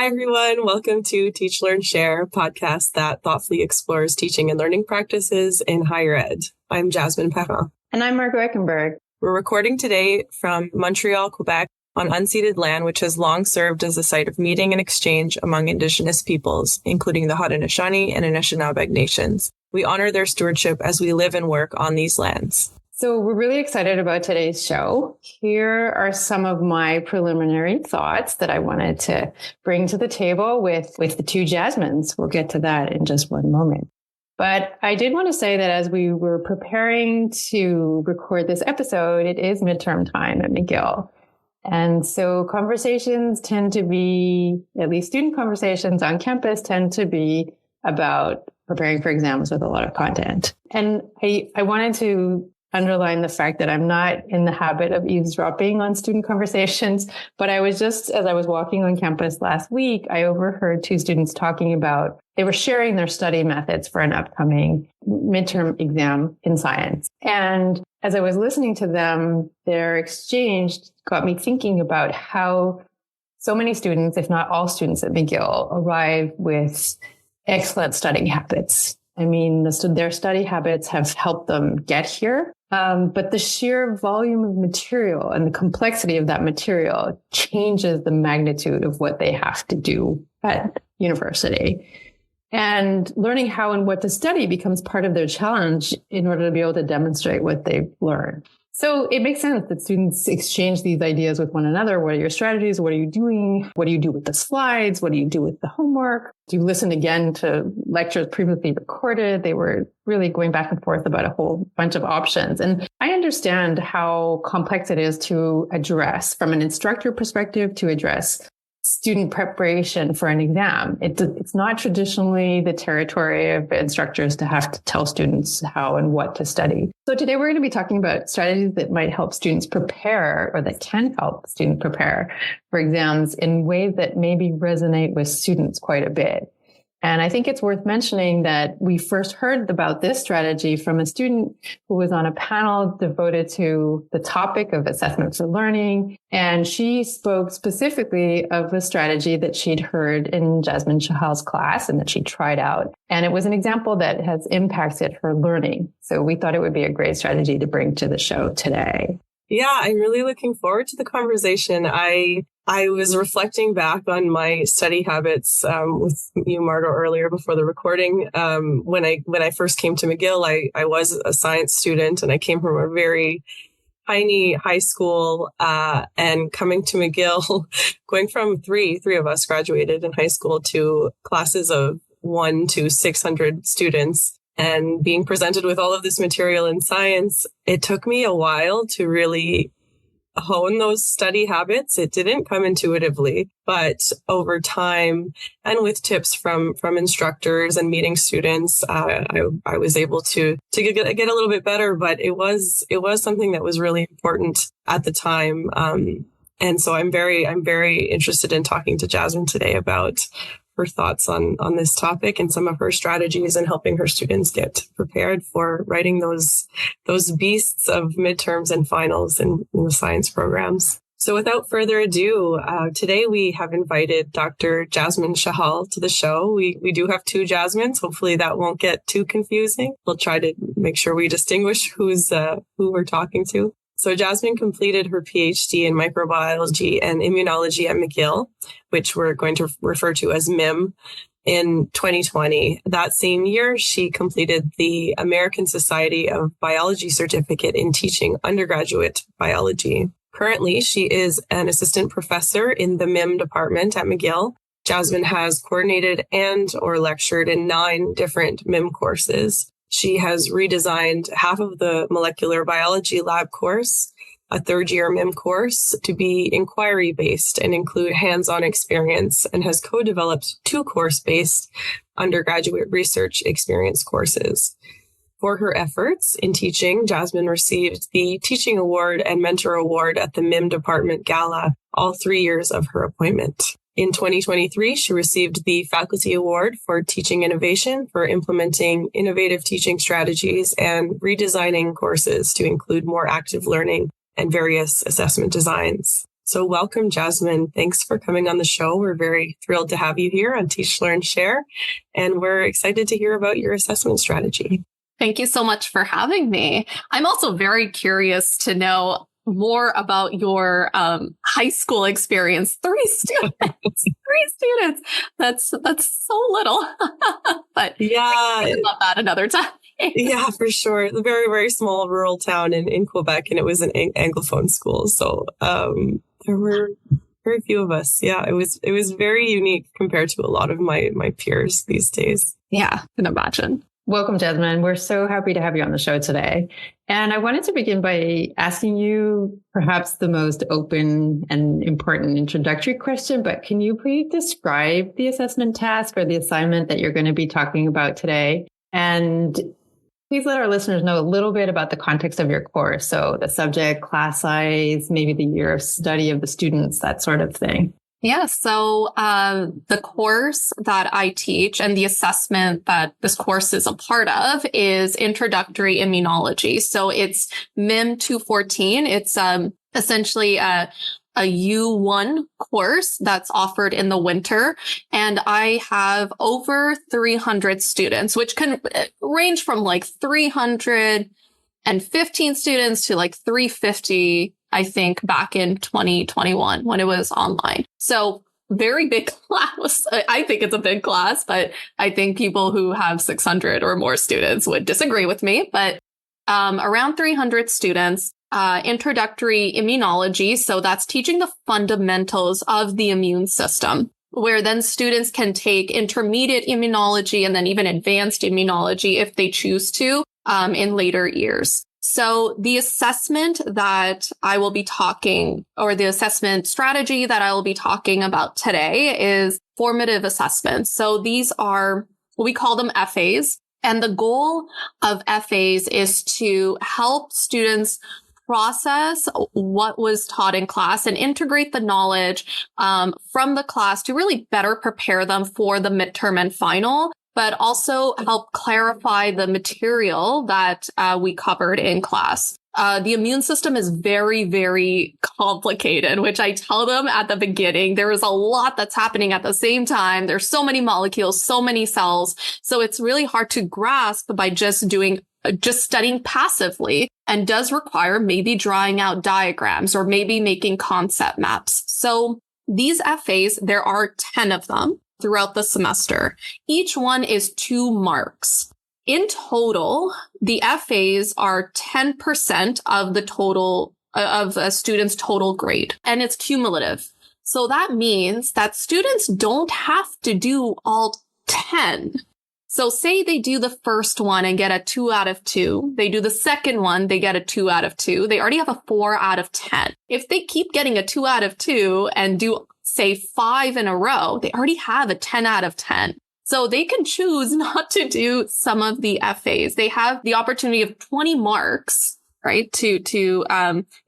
everyone. Welcome to Teach, Learn, Share, a podcast that thoughtfully explores teaching and learning practices in higher ed. I'm Jasmin Chahal. And I'm Margot Eckenberg. We're recording today from Montreal, Quebec, on unceded land, which has long served as a site of meeting and exchange among Indigenous peoples, including the Haudenosaunee and Anishinaabe nations. We honor their stewardship as we live and work on these lands. So we're really excited about today's show. Here are some of my preliminary thoughts that I wanted to bring to the table with the two Jasmines. We'll get to that in just one moment. But I did want to say that as we were preparing to record this episode, it is midterm time at McGill. And so conversations tend to be, at least student conversations on campus tend to be about preparing for exams with a lot of content. And I wanted to underline the fact that I'm not in the habit of eavesdropping on student conversations, but as I was walking on campus last week, I overheard two students talking about, they were sharing their study methods for an upcoming midterm exam in science. And as I was listening to them, their exchange got me thinking about how so many students, if not all students at McGill, arrive with excellent studying habits. I mean, their study habits have helped them get here. But the sheer volume of material and the complexity of that material changes the magnitude of what they have to do at university. And learning how and what to study becomes part of their challenge in order to be able to demonstrate what they've learned. So it makes sense that students exchange these ideas with one another. What are your strategies? What are you doing? What do you do with the slides? What do you do with the homework? Do you listen again to lectures previously recorded? They were really going back and forth about a whole bunch of options. And I understand how complex it is to address from an instructor perspective to address student preparation for an exam. It's not traditionally the territory of instructors to have to tell students how and what to study. So today we're going to be talking about strategies that might help students prepare, or that can help students prepare for exams in ways that maybe resonate with students quite a bit. And I think it's worth mentioning that we first heard about this strategy from a student who was on a panel devoted to the topic of assessment for learning. And she spoke specifically of a strategy that she'd heard in Jasmin Chahal's class and that she tried out. And it was an example that has impacted her learning. So we thought it would be a great strategy to bring to the show today. Yeah, I'm really looking forward to the conversation. I was reflecting back on my study habits with you, Margot, earlier before the recording. When I first came to McGill, I was a science student, and I came from a very tiny high school. And coming to McGill, going from three of us graduated in high school to classes of 1 to 600 students. And being presented with all of this material in science, it took me a while to really hone those study habits. It didn't come intuitively, but over time and with tips from instructors and meeting students, I was able to get a little bit better. But it was something that was really important at the time. And so I'm very interested in talking to Jasmin today about her thoughts on this topic and some of her strategies in helping her students get prepared for writing those beasts of midterms and finals in the science programs. So without further ado, today we have invited Dr. Jasmin Chahal to the show. We do have two Jasmines. Hopefully that won't get too confusing. We'll try to make sure we distinguish who we're talking to. So Jasmin completed her PhD in microbiology and immunology at McGill, which we're going to refer to as MIM, in 2020. That same year, she completed the American Society of Biology Certificate in Teaching Undergraduate Biology. Currently, she is an assistant professor in the MIM department at McGill. Jasmin has coordinated and/or lectured in 9 different MIM courses. She has redesigned half of the molecular biology lab course, a third-year MIM course, to be inquiry-based and include hands-on experience, and has co-developed 2 course-based undergraduate research experience courses. For her efforts in teaching, Jasmin received the Teaching Award and Mentor Award at the MIM Department Gala all 3 years of her appointment. In 2023, she received the Faculty Award for Teaching Innovation for implementing innovative teaching strategies and redesigning courses to include more active learning and various assessment designs. So welcome, Jasmin. Thanks for coming on the show. We're very thrilled to have you here on Teach, Learn, Share, and we're excited to hear about your assessment strategy. Thank you so much for having me. I'm also very curious to know more about your high school experience. 3 students, 3 students. That's so little. But yeah, about that another time. Yeah, for sure. A very, very small rural town in Quebec, and it was an Anglophone school. So there were very few of us. Yeah, it was very unique compared to a lot of my peers these days. Yeah, I can imagine. Welcome, Jasmin. We're so happy to have you on the show today. And I wanted to begin by asking you perhaps the most open and important introductory question, but can you please describe the assessment task or the assignment that you're going to be talking about today? And please let our listeners know a little bit about the context of your course. So the subject, class size, maybe the year of study of the students, that sort of thing. Yeah. So the course that I teach and the assessment that this course is a part of is introductory immunology. So it's MIM 214. It's essentially a U1 course that's offered in the winter. And I have over 300 students, which can range from like 315 students to like 350, I think, back in 2021 when it was online. So very big class. I think it's a big class, but I think people who have 600 or more students would disagree with me. But around 300 students. Introductory immunology. So that's teaching the fundamentals of the immune system, where then students can take intermediate immunology and then even advanced immunology if they choose to in later years. So the assessment that I will be talking, or the assessment strategy that I will be talking about today, is formative assessments. So these are, we call them FAs. And the goal of FAs is to help students process what was taught in class and integrate the knowledge from the class to really better prepare them for the midterm and final, but also help clarify the material that we covered in class. The immune system is very, very complicated, which I tell them at the beginning. There is a lot that's happening at the same time. There's so many molecules, so many cells. So it's really hard to grasp by just studying passively, and does require maybe drawing out diagrams or maybe making concept maps. So these FAs, there are 10 of them throughout the semester. Each one is 2 marks. In total, the FAs are 10% of the total of a student's total grade, and it's cumulative. So that means that students don't have to do all 10. So say they do the first one and get a 2 out of 2. They do the second one, they get a 2 out of 2. They already have a 4 out of 10. If they keep getting a 2 out of 2 and do, say, 5 in a row, they already have a 10 out of 10. So they can choose not to do some of the FAs. They have the opportunity of 20 marks, right, to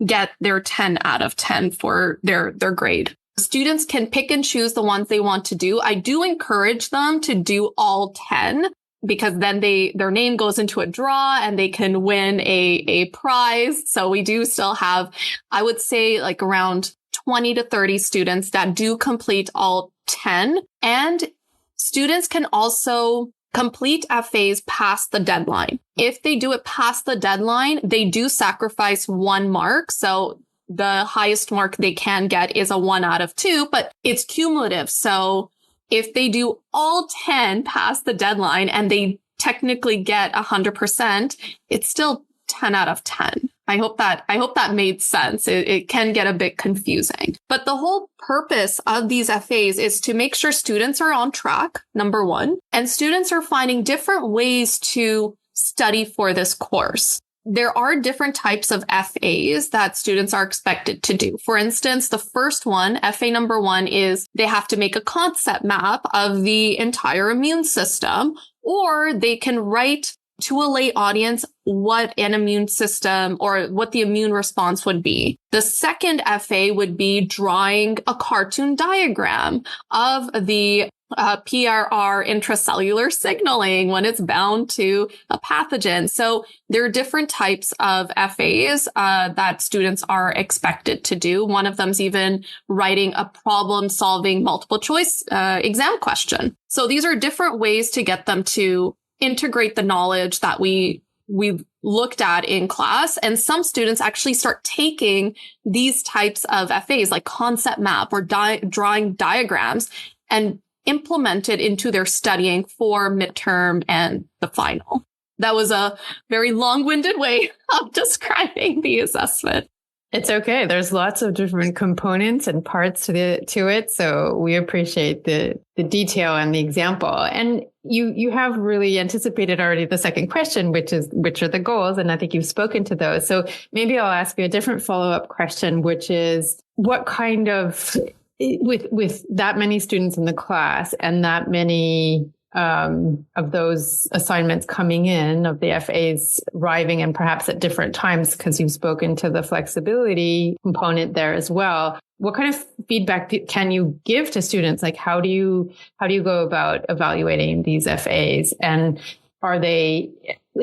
get their 10 out of 10 for their grade. Students can pick and choose the ones they want to do. I do encourage them to do all 10 because then their name goes into a draw and they can win a prize. So we do still have, I would say, like around 20 to 30 students that do complete all 10. And students can also complete FAs past the deadline. If they do it past the deadline, they do sacrifice 1 mark. So the highest mark they can get is a 1 out of 2, but it's cumulative. So if they do all 10 past the deadline and they technically get 100%, it's still 10 out of 10. I hope that made sense. It can get a bit confusing, but the whole purpose of these FAs is to make sure students are on track, number 1, and students are finding different ways to study for this course. There are different types of FAs that students are expected to do. For instance, the first one, FA number 1, is they have to make a concept map of the entire immune system, or they can write to a lay audience what an immune system or what the immune response would be. The second FA would be drawing a cartoon diagram of the PRR, intracellular signaling, when it's bound to a pathogen. So there are different types of FAs that students are expected to do. One of them is even writing a problem-solving multiple choice exam question. So these are different ways to get them to integrate the knowledge that we've looked at in class. And some students actually start taking these types of FAs like concept map or drawing diagrams and implement it into their studying for midterm and the final. That was a very long-winded way of describing the assessment. It's okay. There's lots of different components and parts to it. So we appreciate the detail and the example. And you have really anticipated already the second question, which are the goals? And I think you've spoken to those. So maybe I'll ask you a different follow-up question, which is what kind of, with that many students in the class and that many of those assignments coming in, of the FAs arriving and perhaps at different times, because you've spoken to the flexibility component there as well. What kind of feedback can you give to students? Like, how do you go about evaluating these FAs? And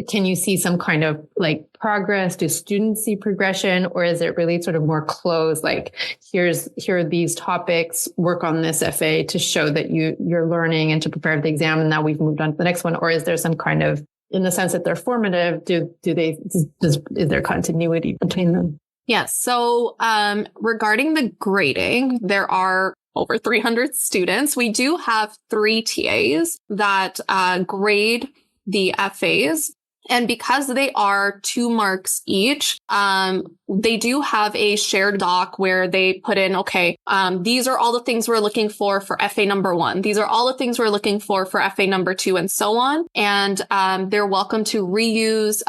can you see some kind of like progress? Do students see progression, or is it really sort of more closed? Like, here are these topics, work on this FA to show that you're learning and to prepare for the exam, and now we've moved on to the next one? Or is there some kind of, in the sense that they're formative, is there continuity between them? Yes. So regarding the grading, there are over 300 students. We do have 3 TAs that grade the FAs. And because they are 2 marks each, they do have a shared doc where they put in, okay, these are all the things we're looking for FA number 1. These are all the things we're looking for FA number 2, and so on. And they're welcome to reuse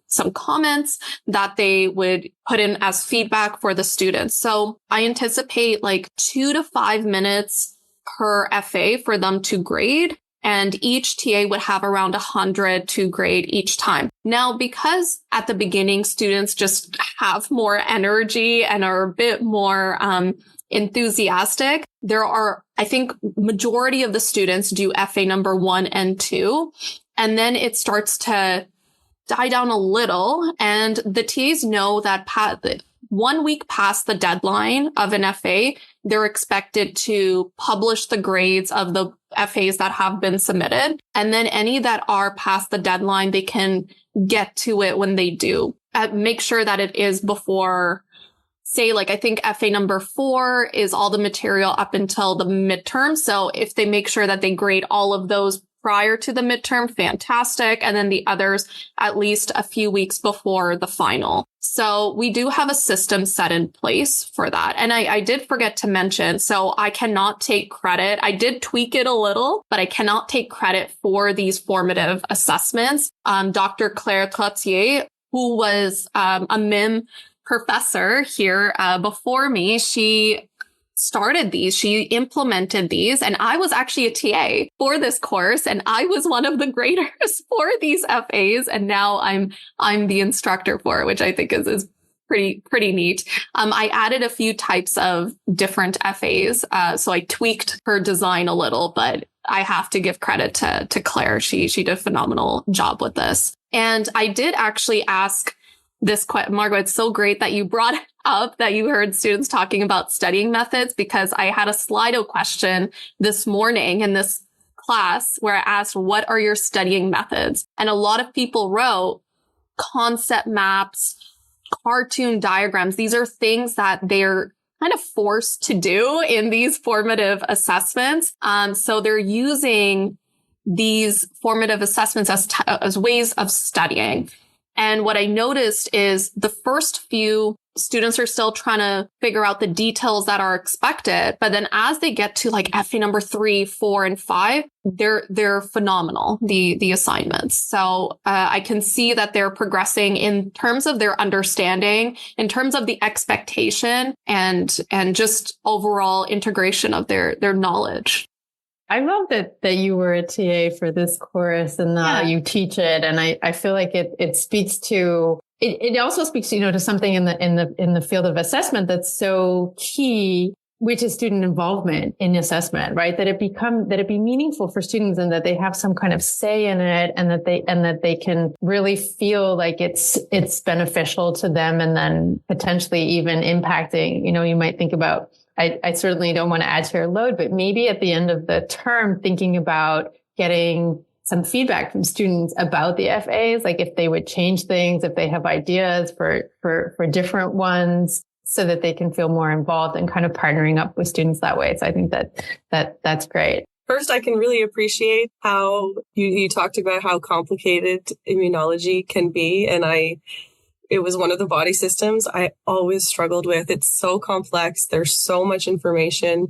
some comments that they would put in as feedback for the students. So I anticipate like 2 to 5 minutes per FA for them to grade. And each TA would have around 100 to grade each time. Now, because at the beginning, students just have more energy and are a bit more enthusiastic, there are, I think, majority of the students do FA number 1 and 2. And then it starts to die down a little. And the TAs know that 1 week past the deadline of an FA, they're expected to publish the grades of the FAs that have been submitted. And then any that are past the deadline, they can get to it when they do. Make sure that it is before, say, like, I think FA number 4 is all the material up until the midterm. So if they make sure that they grade all of those prior to the midterm, fantastic. And then the others at least a few weeks before the final. So we do have a system set in place for that. And I did forget to mention, so I cannot take credit. I did tweak it a little, but I cannot take credit for these formative assessments. Dr. Claire Trottier, who was a MIM professor here before me, she started these, she implemented these, and I was actually a TA for this course, and I was one of the graders for these FAs, and now I'm the instructor for it, which I think is pretty neat. I added a few types of different FAs, so I tweaked her design a little, but I have to give credit to Claire. She did a phenomenal job with this. And I did actually ask this question, Margot, it's so great that you brought up that you heard students talking about studying methods, because I had a Slido question this morning in this class where I asked, what are your studying methods? And a lot of people wrote concept maps, cartoon diagrams. These are things that they're kind of forced to do in these formative assessments. So they're using these formative assessments as ways of studying. And what I noticed is the first few students are still trying to figure out the details that are expected. But then as they get to like FA number 3, 4, and 5, they're phenomenal, the assignments. So I can see that they're progressing in terms of their understanding, in terms of the expectation, and just overall integration of their knowledge. I love that you were a TA for this course and you teach it. And I feel like it speaks to, it also speaks, to something in the field of assessment that's so key which is student involvement in assessment, right? That it be meaningful for students and that they have some kind of say in it, and that they can really feel like it's beneficial to them, and then potentially even impacting, you might think about, I certainly don't want to add to your load, but maybe at the end of the term, thinking about getting some feedback from students about the FAs, like if they would change things, if they have ideas for different ones, so that they can feel more involved, and kind of partnering up with students that way. So I think that's great. First, I can really appreciate how you talked about how complicated immunology can be. And it was one of the body systems I always struggled with. It's so complex. There's so much information.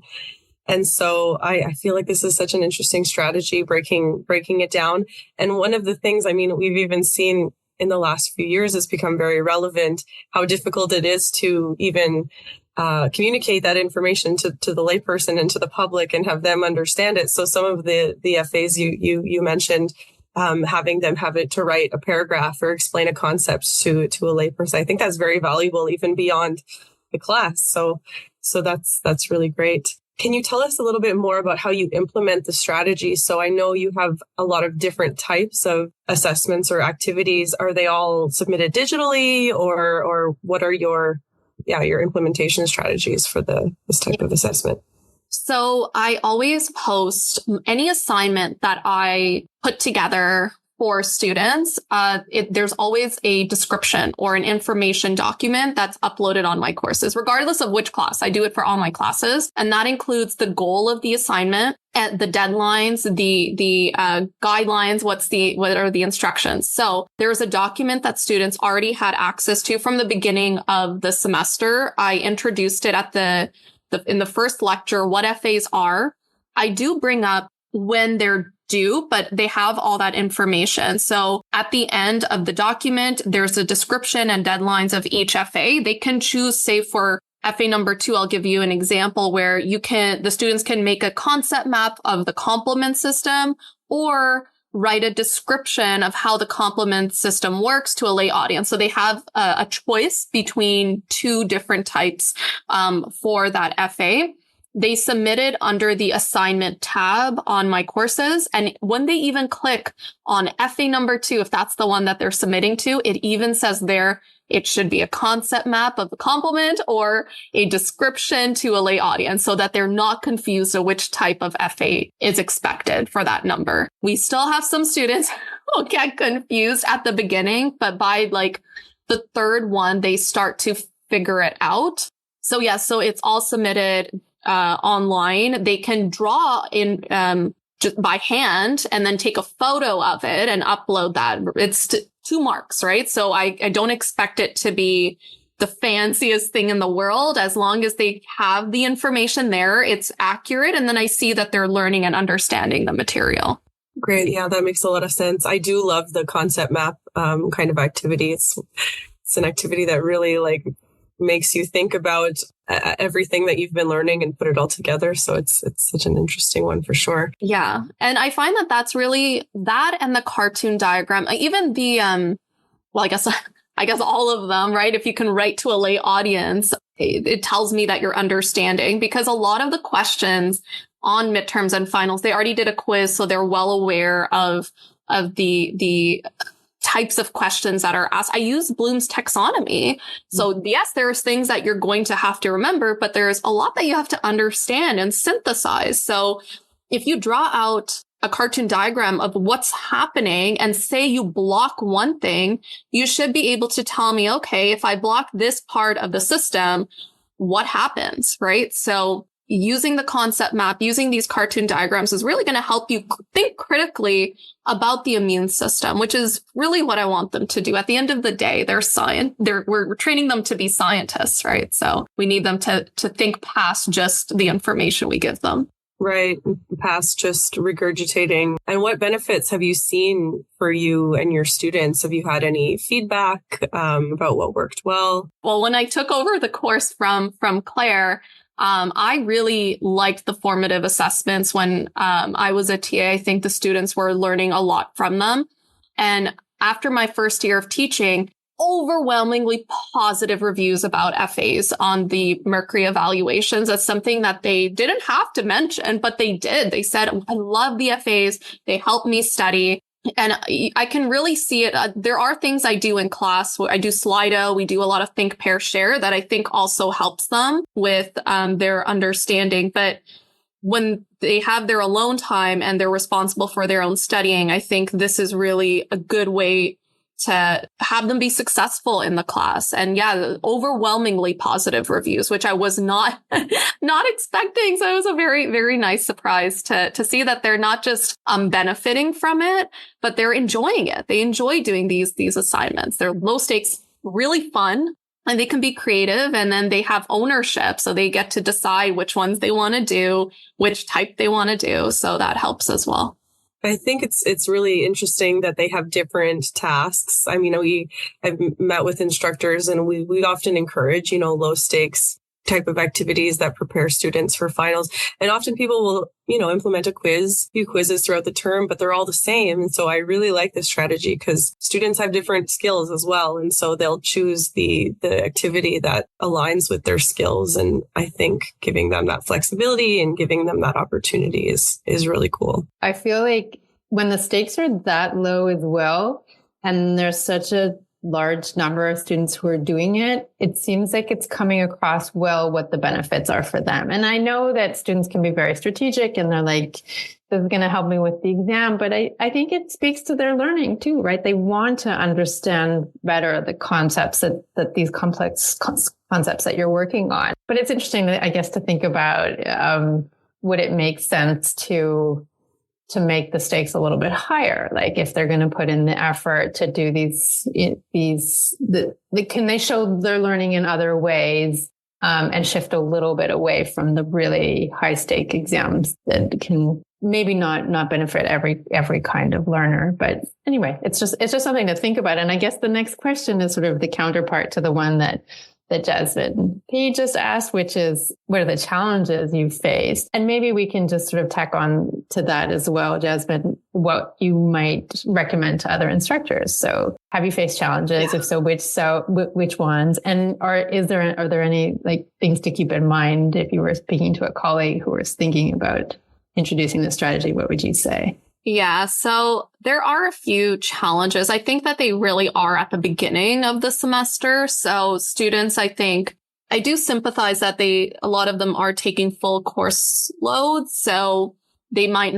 And so I feel like this is such an interesting strategy, breaking it down. And one of the things, we've even seen in the last few years, it's become very relevant how difficult it is to even communicate that information to the layperson and to the public and have them understand it. So some of the FAs you mentioned, having them have it to write a paragraph or explain a concept to a layperson, I think that's very valuable, even beyond the class. So that's really great. Can you tell us a little bit more about how you implement the strategy? So I know you have a lot of different types of assessments or activities. Are they all submitted digitally, or what are your implementation strategies for this type of assessment? So I always post any assignment that I put together for students. There's always a description or an information document that's uploaded on my courses, regardless of which class. I do it for all my classes. And that includes the goal of the assignment, and the deadlines, the guidelines, what are the instructions. So there's a document that students already had access to from the beginning of the semester. I introduced it in the first lecture, what FAs are. I do bring up when they're due, but they have all that information. So at the end of the document, there's a description and deadlines of each FA. They can choose, say for FA number 2, I'll give you an example where the students can make a concept map of the complement system, or write a description of how the complement system works to a lay audience. So they have a choice between 2 different types for that FA. They submit it under the assignment tab on my courses. And when they even click on FA number 2, if that's the one that they're submitting to, it even says there it should be a concept map of the complement or a description to a lay audience, so that they're not confused of which type of FA is expected for that number. We still have some students who get confused at the beginning, but by like the 3rd one, they start to figure it out. So so it's all submitted online. They can draw in just by hand and then take a photo of it and upload that. It's 2 marks, right? So I don't expect it to be the fanciest thing in the world. As long as they have the information there, it's accurate. And then I see that they're learning and understanding the material. Great. Yeah, that makes a lot of sense. I do love the concept map kind of activity. It's an activity that really makes you think about everything that you've been learning and put it all together. So it's such an interesting one for sure. Yeah. And I find that that's really that, and the cartoon diagram, even the, I guess all of them, right? If you can write to a lay audience, it tells me that you're understanding, because a lot of the questions on midterms and finals, they already did a quiz. So they're well aware of the types of questions that are asked. I use Bloom's taxonomy. So yes, there's things that you're going to have to remember, but there's a lot that you have to understand and synthesize. So if you draw out a cartoon diagram of what's happening and say you block one thing, you should be able to tell me, okay, if I block this part of the system, what happens, right? So using the concept map, using these cartoon diagrams is really going to help you think critically about the immune system, which is really what I want them to do. At the end of the day, we're training them to be scientists, right? So we need them to think past just the information we give them. Right. Past just regurgitating. And what benefits have you seen for you and your students? Have you had any feedback about what worked well? Well, when I took over the course from Claire, I really liked the formative assessments when I was a TA. I think the students were learning a lot from them. And after my first year of teaching, overwhelmingly positive reviews about FAs on the Mercury evaluations. That's something that they didn't have to mention, but they did. They said, I love the FAs. They help me study. And I can really see it. There are things I do in class. I do Slido. We do a lot of think, pair, share that I think also helps them with their understanding. But when they have their alone time and they're responsible for their own studying, I think this is really a good way to have them be successful in the class. And yeah, overwhelmingly positive reviews, which I was not expecting. So it was a very, very nice surprise to see that they're not just benefiting from it, but they're enjoying it. They enjoy doing these assignments. They're low stakes, really fun, and they can be creative, and then they have ownership. So they get to decide which ones they want to do, which type they want to do. So that helps as well. I think it's really interesting that they have different tasks. I mean, I've met with instructors, and we often encourage, low stakes type of activities that prepare students for finals. And often people will, implement a few quizzes throughout the term, but they're all the same. And so I really like this strategy because students have different skills as well. And so they'll choose the activity that aligns with their skills. And I think giving them that flexibility and giving them that opportunity is really cool. I feel like when the stakes are that low as well, and there's such a large number of students who are doing it, it seems like it's coming across well what the benefits are for them. And I know that students can be very strategic and they're like, this is going to help me with the exam. But I think it speaks to their learning too, right? They want to understand better the concepts that these complex concepts that you're working on. But it's interesting, I guess, to think about would it make sense to make the stakes a little bit higher? Like if they're going to put in the effort to do can they show their learning in other ways, and shift a little bit away from the really high stake exams that can maybe not benefit every kind of learner. But anyway, it's just something to think about. And I guess the next question is sort of the counterpart to the one that Jasmin P just asked, which is, what are the challenges you've faced? And maybe we can just sort of tack on to that as well, Jasmin, what you might recommend to other instructors. So have you faced challenges? Yeah. If so, which ones? And are there any things to keep in mind if you were speaking to a colleague who was thinking about introducing this strategy? What would you say? Yeah, so there are a few challenges. I think that they really are at the beginning of the semester. So students, I think, I do sympathize that a lot of them are taking full course loads. So they might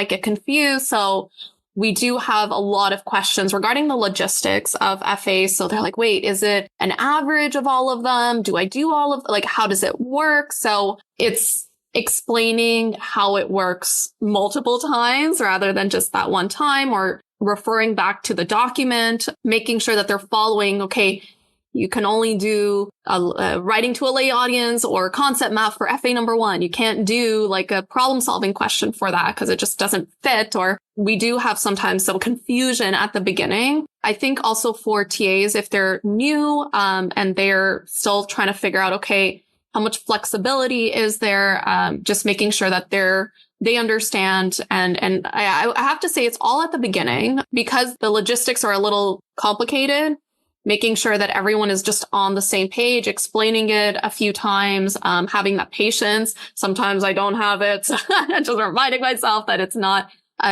get confused. So we do have a lot of questions regarding the logistics of FA. So they're like, wait, is it an average of all of them? Do I do all of, how does it work? So it's explaining how it works multiple times rather than just that one time, or referring back to the document, making sure that they're following, okay, you can only do writing to a lay audience or concept map for FA number 1. You can't do a problem solving question for that because it just doesn't fit. Or we do have sometimes some confusion at the beginning. I think also for TAs, if they're new and they're still trying to figure out, okay, how much flexibility is there? Just making sure that they understand. And I have to say it's all at the beginning because the logistics are a little complicated, making sure that everyone is just on the same page, explaining it a few times, having that patience. Sometimes I don't have it. So just reminding myself that it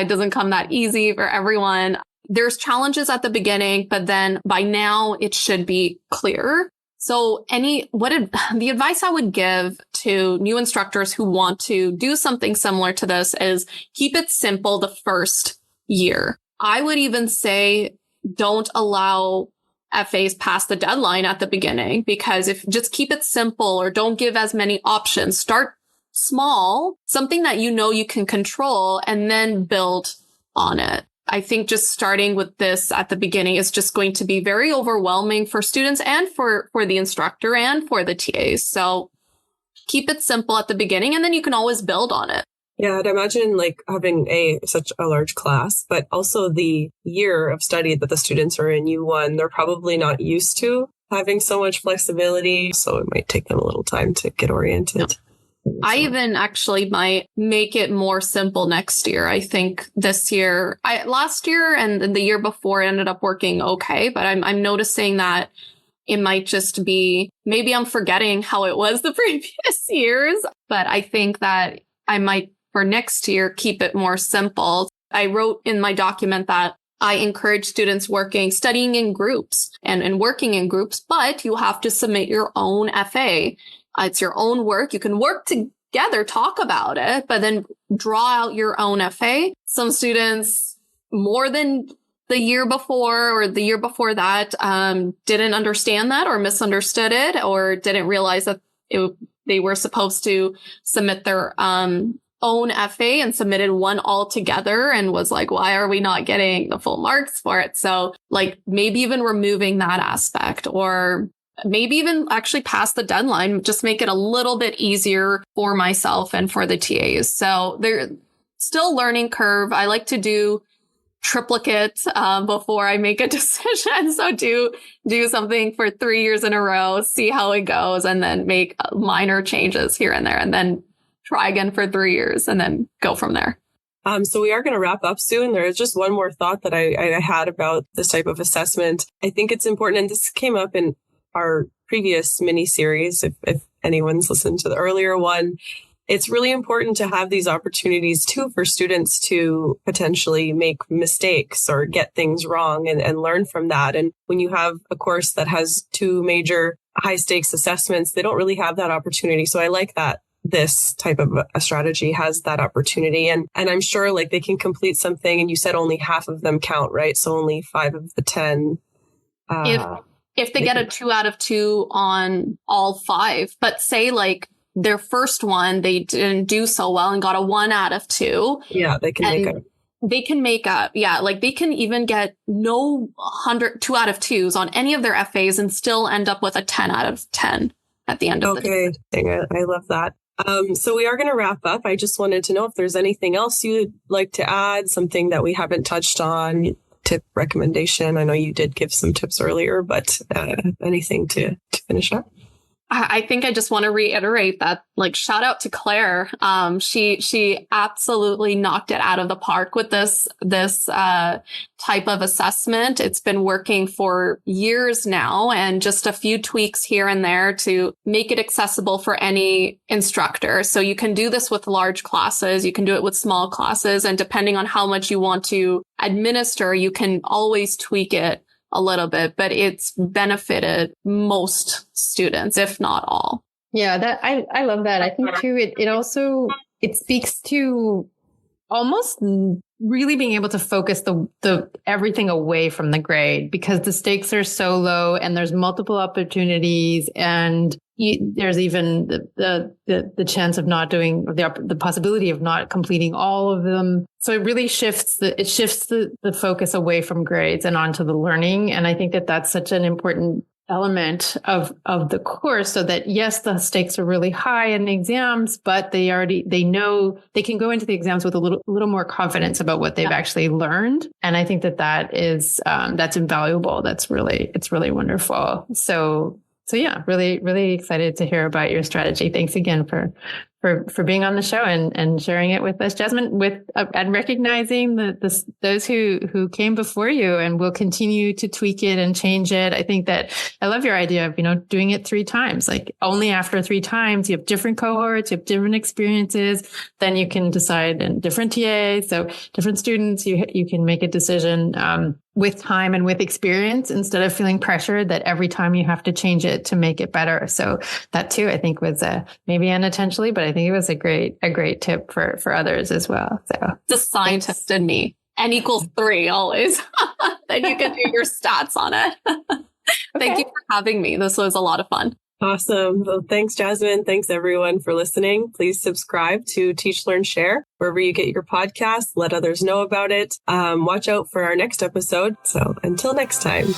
doesn't come that easy for everyone. There's challenges at the beginning, but then by now it should be clear. So the advice I would give to new instructors who want to do something similar to this is keep it simple the first year. I would even say don't allow FAs past the deadline at the beginning, because just keep it simple or don't give as many options. Start small, something that you can control, and then build on it. I think just starting with this at the beginning is just going to be very overwhelming for students and for the instructor and for the TAs. So keep it simple at the beginning, and then you can always build on it. Yeah, I'd imagine having such a large class, but also the year of study that the students are in U1, they're probably not used to having so much flexibility. So it might take them a little time to get oriented. I even actually might make it more simple next year. I think this year, last year and the year before, it ended up working okay. But I'm noticing that it might just be, maybe I'm forgetting how it was the previous years. But I think that I might, for next year, keep it more simple. I wrote in my document that I encourage students studying in groups and working in groups, but you have to submit your own FA. It's your own work. You can work together, talk about it, but then draw out your own FA. Some students, more than the year before or the year before that, didn't understand that or misunderstood it or didn't realize that they were supposed to submit their own FA and submitted one all together and was like, why are we not getting the full marks for it? So like maybe even removing that aspect, or maybe even actually pass the deadline, just make it a little bit easier for myself and for the TAs. So there's still learning curve. I like to do triplicate before I make a decision. So do something for 3 years in a row, see how it goes, and then make minor changes here and there, and then try again for 3 years and then go from there. So we are going to wrap up soon. There is just one more thought that I had about this type of assessment. I think it's important, and this came up in our previous mini series, if anyone's listened to the earlier one. It's really important to have these opportunities too for students to potentially make mistakes or get things wrong and learn from that. And when you have a course that has 2 major high stakes assessments, they don't really have that opportunity. So I like that this type of a strategy has that opportunity. And I'm sure like they can complete something, and you said only half of them count, right? So only 5 of the 10. If they get a 2 out of 2 on all 5, but say like their first one, they didn't do so well and got a 1 out of 2. Yeah, they can make up. They can make up. Yeah. Like they can even get no 2 out of 2s on any of their FAs and still end up with a 10 out of 10 at the end of the day. Okay. I love that. So we are going to wrap up. I just wanted to know if there's anything else you'd like to add, something that we haven't touched on, tip, recommendation. I know you did give some tips earlier, but anything to finish up? I think I just want to reiterate that, like, shout out to Claire. She absolutely knocked it out of the park with this type of assessment. It's been working for years now, and just a few tweaks here and there to make it accessible for any instructor. So you can do this with large classes, you can do it with small classes, and depending on how much you want to administer, you can always tweak it a little bit, but it's benefited most students, if not all. Yeah, that I love that. I think too, it speaks to almost really being able to focus the everything away from the grade, because the stakes are so low and there's multiple opportunities, and there's even the chance of not doing, or the possibility of not completing all of them. So it really shifts the focus away from grades and onto the learning. And I think that that's such an important element of the course, so that yes, the stakes are really high in the exams, but they know they can go into the exams with a little more confidence about what they've actually learned. And I think that is that's invaluable. It's really wonderful. So yeah, really, really excited to hear about your strategy. Thanks again for being on the show and sharing it with us, Jasmin, and recognizing those who came before you and will continue to tweak it and change it. I think that I love your idea of, doing it 3 times, like only after 3 times you have different cohorts, you have different experiences, then you can decide, and different TAs. So different students, you can make a decision, with time and with experience, instead of feeling pressured that every time you have to change it to make it better. So that too, I think was maybe unintentionally, but I think it was a great tip for others as well. So the scientist in me, N equals 3 always. Then you can do your stats on it. Thank you for having me. This was a lot of fun. Awesome. Well, thanks, Jasmin. Thanks, everyone, for listening. Please subscribe to Teach, Learn, Share wherever you get your podcasts. Let others know about it. Watch out for our next episode. So until next time.